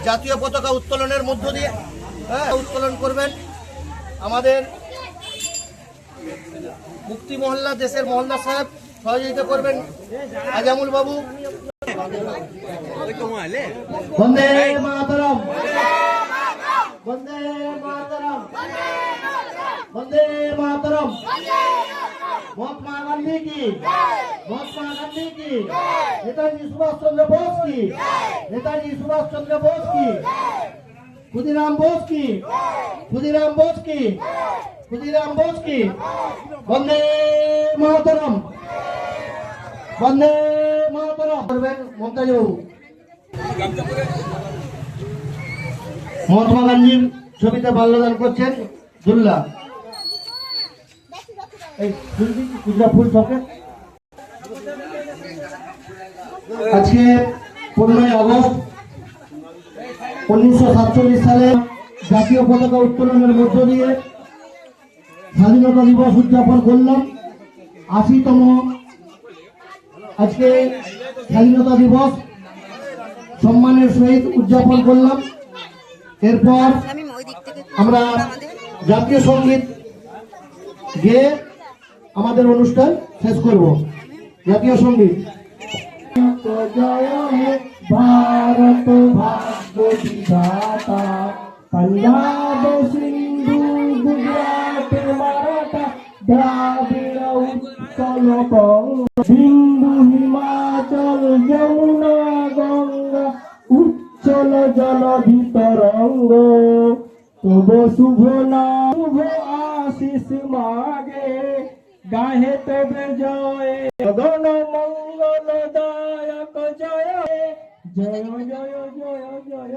জাতীয় পতাকা উত্তোলনের মধ্য দিয়ে উত্তোলন করবেন আমাদের মুক্তি মহল্লা দেশের মহল্লা সাহেব, সহযোগিতা করবেন আজামুল বাবু। বন্দে মাতরম, বন্দে মাতরম, বন্দে মাতরম। মহাত্মা গান্ধী কি, মহাত্মা গান্ধী কি, নেতাজি সুভাষ চন্দ্র বোস কি, নেতাজি সুভাষ চন্দ্র বোস কি, ক্ষুদিরাম বোস কি, ক্ষুদিরাম বোস কি, ক্ষুদিরাম বোস কি। বন্দে মাতরম, বন্দে মাতরম করবেন মমতাজ বাবু। মহাত্মা গান্ধীর ছবিতে মাল্যদান করছেন দুল্লা। ফুল সকে আজকে 15ই আগস্ট 1947 সালে জাতীয় পতাকা উত্তোলনের মধ্য দিয়ে স্বাধীনতা দিবস উদযাপন করলাম। 80তম আজকে স্বাধীনতা দিবস সম্মানের সহিত উদযাপন করলাম। এরপর আমরা জাতীয় সঙ্গীত গেয়ে আমাদের অনুষ্ঠান শেষ করব। জাতীয় সঙ্গীত। জয় হে ভারত ভাগ্য বিধাতা, পাঞ্জাব সিন্ধু গুজরাট মারাঠা দ্রাবিড় উৎকল বঙ্গ, সিন্ধু হিমাচল যমুনা গঙ্গা উচ্চল জলধি তরঙ্গ, তব শুভ নাম শুভ আশিস মাগে, গাহে তবে জয় গগন মঙ্গল দায়ক জয়, জয় জয় জয় জয়